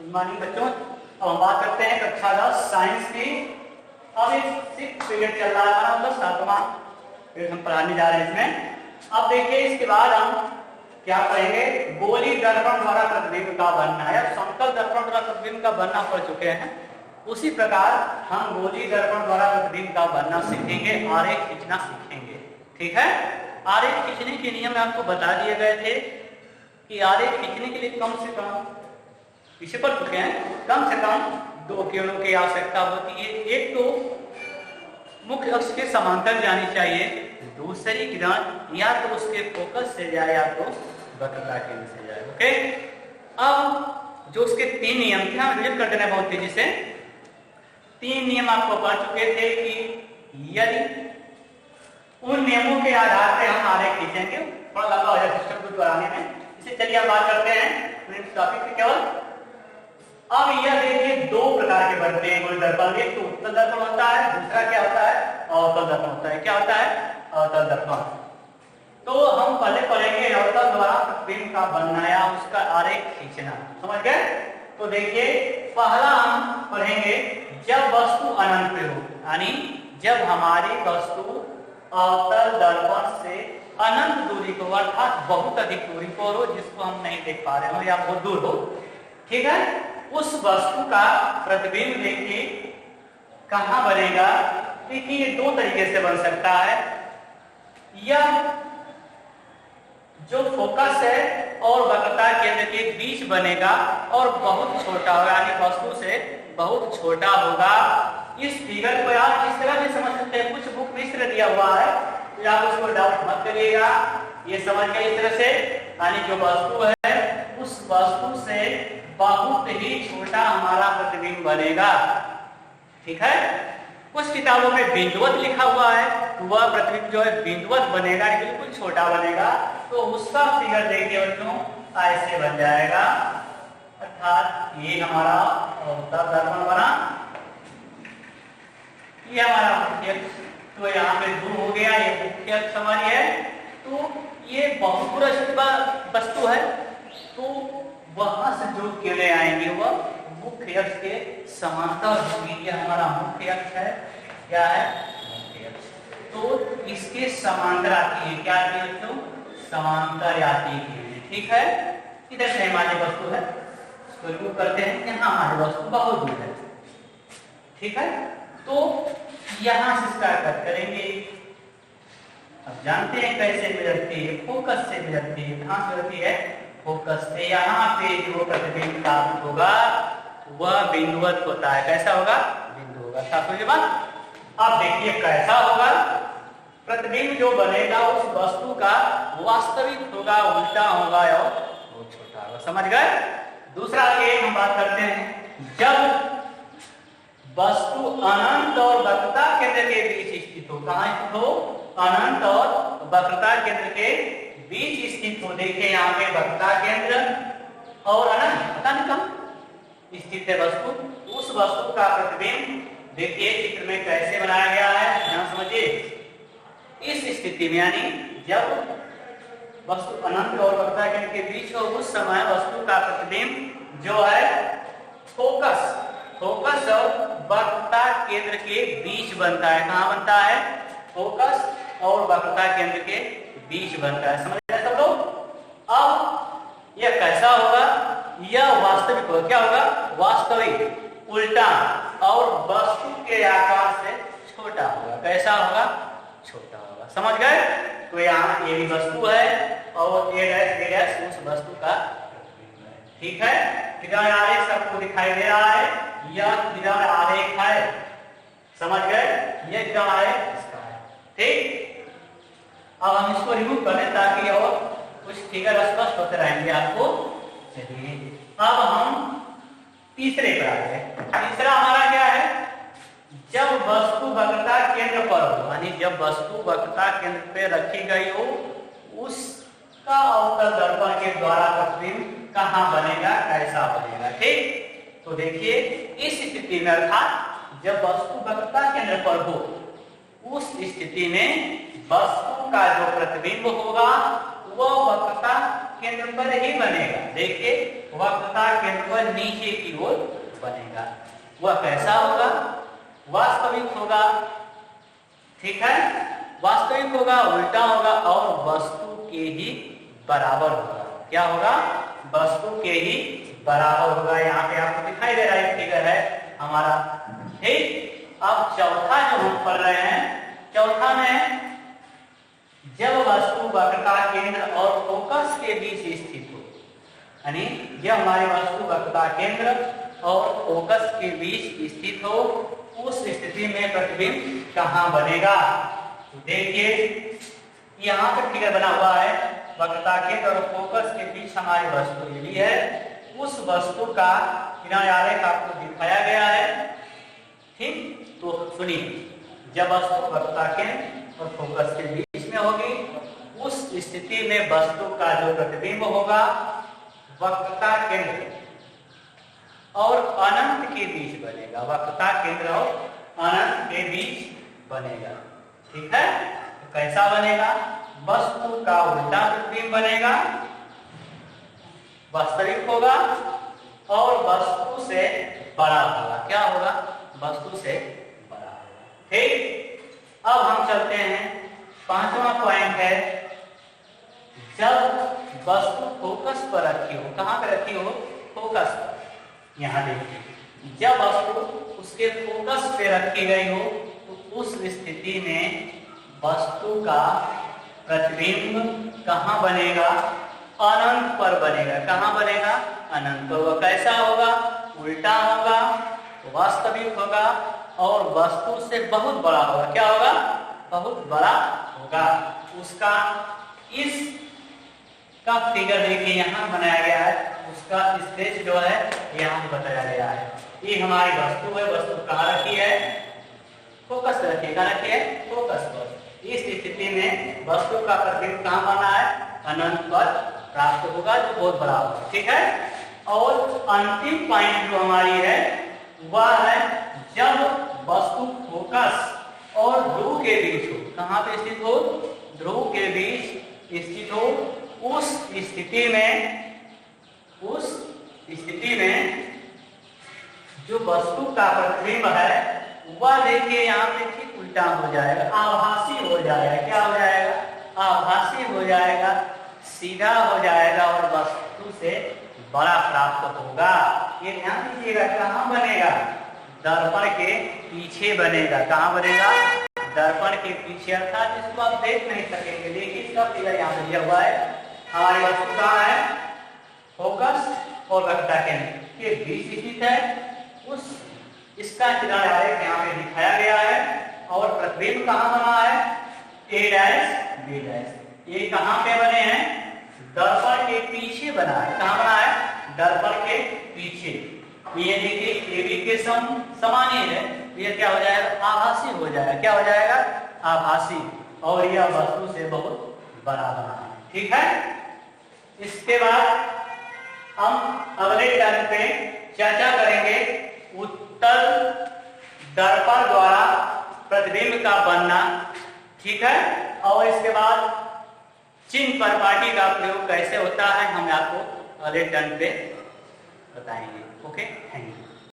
Good morning बच्चों। अब हम बात करते हैं कक्षा 10 साइंस की। अब एक 6 पीरियड चल रहा है हमारा, मतलब 7वां पीरियड हम पढ़ाने जा रहे हैं इसमें। अब देखिए इसके बाद हम क्या पढ़ेंगे, गोली दर्पण द्वारा प्रतिबिंब का बनना है। अब समतल दर्पण द्वारा प्रतिबिंब का बनना पढ़ चुके हैं, उसी प्रकार हम गोली दर्पण द्वारा प्रतिबिंब का बनना सीखेंगे, आरेख खींचना सीखेंगे। ठीक है, आरेख खींचने के नियम आपको बता दिए गए थे कि आरेख खींचने के लिए कम से कम, इसे पढ़ चुके हैं, कम से कम 2 किरणों की आवश्यकता होती है। एक तो मुख्य अक्ष के समांतर जानी चाहिए, दूसरी किरण या तो उसके फोकस से जाए या तो वक्रता केंद्र से जाए। ओके, अब जो उसके 3 नियम थे हम रिविजन कर देना बहुत तेजी से। 3 नियम आपको पढ़ चुके थे कि यदि उन नियमों के आधार पर हम आरेख खींचेंगे, थोड़ा लंबा हो जाए सिस्टम को बनाने में, इसे चलिए हम बात करते हैं टॉपिक पे केवल। अब यह देखिए 2 प्रकार के बनते हैं गोली दर्पण। एक तो उत्तल दर्पण होता है, दूसरा क्या होता है, अवतल दर्पण होता है। क्या होता है, अवतल दर्पण। तो हम पहले पढ़ेंगे अवतल द्वारा प्रतिबिंब का बनना या उसका आरेख खींचना, समझ गए। तो देखिए पहला हम पढ़ेंगे जब वस्तु अनंत पे हो, यानी जब हमारी वस्तु अवतल दर्पण से अनंत दूरी को अर्थात बहुत अधिक दूरी पर हो, जिसको हम नहीं देख पा रहे हो या बहुत दूर हो। ठीक है, उस वस्तु का प्रतिबिंब देखिए कहां बनेगा। देखिए ये 2 तरीके से बन सकता है, यह जो फोकस है और वक्रता केंद्र के बीच बनेगा और बहुत छोटा होगा, यानी वस्तु से बहुत छोटा होगा। इस फिगर को आप इस तरह भी समझ सकते हैं, कुछ बुक में इस तरह दिया हुआ है, तो आप उसको डाउट मत करिएगा, ये समझ गए इस तरह से, यानी जो वस्तु है उस वस्तु से बहुत ही छोटा हमारा प्रतिबिंब बनेगा। ठीक है, कुछ किताबों में बिंदुवत लिखा हुआ है, तो वह प्रतिबिंब जो है बिंदुवत बनेगा, बिल्कुल छोटा बनेगा। तो उसका फिगर देखिए बच्चों ऐसे बन जाएगा, अर्थात ये हमारा अवतल दर्पण बना, ये हमारा मुख्य अक्ष, तो यहाँ पे दूर हो गया, ये मुख्य अक्ष हमारी है। तो ये बहुपुरुष वस्तु है, तो वहां से जो किरणें आएंगी वह मुख्य अक्ष के समांतर होगी। यह हमारा मुख्य अक्ष है, क्या है, मुख्य अक्ष। तो इसके समांतर आती है, क्या आती है तो समांतर आती है। ठीक है, इधर से हमारी वस्तु है, इसको रिमूव करते हैं, यहाँ हमारी वस्तु बहुत दूर है। ठीक है, तो यहां से स्टार्ट करेंगे। अब जानते हैं कैसे मिलती है, फोकस से मिलती है। कहां से मिलती है, फोकस से। यहाँ पे जो प्रतिबिंब प्राप्त होगा वह बिंदुवत होता है। कैसा होगा, बिंदु होगा। साफ हुई बात। अब देखिए कैसा होगा, प्रतिबिंब जो बनेगा उस वस्तु का वास्तविक होगा, उल्टा होगा और वो छोटा होगा। समझ गए। दूसरा केस हम बात करते हैं, जब वस्तु अनंत और वक्रता केंद्र के बीच स्थित हो। कहां स्थित हो, अनंत और वक्रता केंद्र के बीच स्थित हो। देखिए यहाँ पे वक्रता केंद्र और अनंत पता नहीं कहां स्थित है वस्तु, उस वस्तु का प्रतिबिंब देखिए चित्र में कैसे बनाया गया है, ध्यान समझिए। इस स्थिति में यानी जब वस्तु अनंत और वक्रता केंद्र के बीच हो, उस समय वस्तु का प्रतिबिंब जो है फोकस और वक्रता केंद्र के बीच बनता है। कहां बनता है, फोकस और वक्रता केंद्र के बीच बनता है। समझ रहे सब लोग। अब यह कैसा होगा, यह वास्तविक होगा। क्या होगा, वास्तविक, उल्टा और वस्तु के आकार से छोटा होगा। कैसा होगा, छोटा होगा। समझ गए। तो यहाँ ये भी वस्तु है और ये डैश उस वस्तु का प्रतिबिंब है। ठीक है, किरण आरेख सबको दिखाई दे रहा है, यह किरण आरेख है। समझ गए, यह किरण आरेख इसका है। ठीक, अब हम इसको रिमूव कर दें ताकि और कुछ फिगर स्पष्ट होते रहेंगे आपको। चलिए अब हम तीसरे पर आ गए। तीसरा हमारा क्या है, जब वस्तु वक्रता केंद्र पर हो, यानी जब वस्तु वक्रता केंद्र पे रखी गई हो, उसका अवतल दर्पण के द्वारा प्रतिबिंब कहां बनेगा, कैसा बनेगा। ठीक, तो देखिए इस स्थिति में अर्थात जब वस्तु वक्रता केंद्र पर हो, उस स्थिति में वस्तु का जो प्रतिबिंब होगा वह वक्रता केंद्र पर ही बनेगा। देखिए वक्रता केंद्र पर नीचे की ओर बनेगा। वह कैसा होगा? वास्तविक होगा, ठीक है, वास्तविक होगा, उल्टा होगा और वस्तु के ही बराबर होगा। क्या होगा? वस्तु के ही बराबर होगा। यहाँ पे आपको दिखाई दे रहा है फिगर है हमारा, ठीक। अब चौथा जो हम पढ़ रहे हैं, चौथा में जब वस्तु वक्रता केंद्र और फोकस के बीच स्थित हो, यानी जब हमारी वस्तु वक्रता केंद्र और फोकस के बीच स्थित हो, उस स्थिति में प्रतिबिंब कहाँ बनेगा? तो देखिए यहाँ पर फिगर बना हुआ है, वक्रता केंद्र और फोकस के बीच हमारी वस्तु ली है। उस वस्तु का किनारे आरेख आपको दिखाया गया है, ठीक। तो सुनिए, जब वस्तु वक्रता केंद्र और फोकस के बीच में होगी, उस स्थिति में वस्तु का जो प्रतिबिंब होगा वक्रता केंद्र और अनंत के बीच बनेगा। वक्रता केंद्र और अनंत के बीच बनेगा, ठीक है। तो कैसा बनेगा? वस्तु का उल्टा प्रतिबिंब बनेगा, वास्तविक होगा और वस्तु से बड़ा होगा। क्या होगा? वस्तु से बड़ा होगा, ठीक। अब हम चलते हैं, पांचवा पॉइंट है, जब वस्तु फोकस पर रखी हो। कहां पर रखी हो? फोकस पर। यहां देखिए, जब वस्तु उसके फोकस पे रखी गई हो तो उस स्थिति में वस्तु का प्रतिबिंब कहां बनेगा? अनंत पर बनेगा। कहां बनेगा? अनंत पर। वह कैसा होगा? उल्टा होगा, वास्तविक होगा और वस्तु से बहुत बड़ा होगा। क्या होगा? बहुत बड़ा होगा। उसका इस का फिगर देखिए यहाँ बनाया गया है, उसका स्केच जो है यहाँ बताया गया है। ये हमारी वस्तु है, वस्तु कहाँ रखी है? फोकस पे रखी है। कहाँ रखी है? फोकस पर। इस स्थिति में वस्तु का प्रतिबिंब कहाँ बना है? अनंत पर प्राप्त होगा, जो बहुत बड़ा होगा, ठीक है। और अंतिम पॉइंट जो हमारी है वह है जब वस्तु फोकस और ध्रुव के बीच हो। कहाँ पे स्थित हो? ध्रुव के बीच स्थित हो। उस स्थिति में जो वस्तु का प्रतिबिंब है वह देखिए यहाँ पे ठीक उल्टा हो जाएगा, आभासी हो जाएगा। क्या हो जाएगा? आभासी हो जाएगा, सीधा हो जाएगा और वस्तु से बड़ा प्राप्त होगा। ये ध्यान दीजिएगा, कहाँ बनेगा? दर्पण के पीछे बनेगा। कहाँ बनेगा? दर्पण के पीछे, अर्थात जिसको आप देख नहीं सकेंगे। देखिए इसका फिगर यहाँ पे दिया हुआ है। हमारी वस्तु कहाँ है? फोकस और वक्रता केंद्र के बीच स्थित है। इसका किनारे आरेख यहाँ पे दिखाया गया है और प्रतिबिंब कहाँ बना है? A dash B dash. ये कहाँ पे बने हैं? दर्पण के पीछे बना है। कहाँ बना है? दर्पण के पीछे। ये देखिए AB के समान ही है। ये क्या हो जाएगा? आभासी हो जाएगा। क्या हो जाएगा? आभासी। और यह वस्तु से बहुत बड़ा बना है, ठीक है। इसके बाद हम अगले टर्म पे चर्चा करेंगे उत्तल दर्पण द्वारा प्रतिबिंब का बनना, ठीक है। और इसके बाद चिन्ह परिपाटी का प्रयोग कैसे होता है हम आपको अगले टर्म पे बताएंगे। Okay, thank you.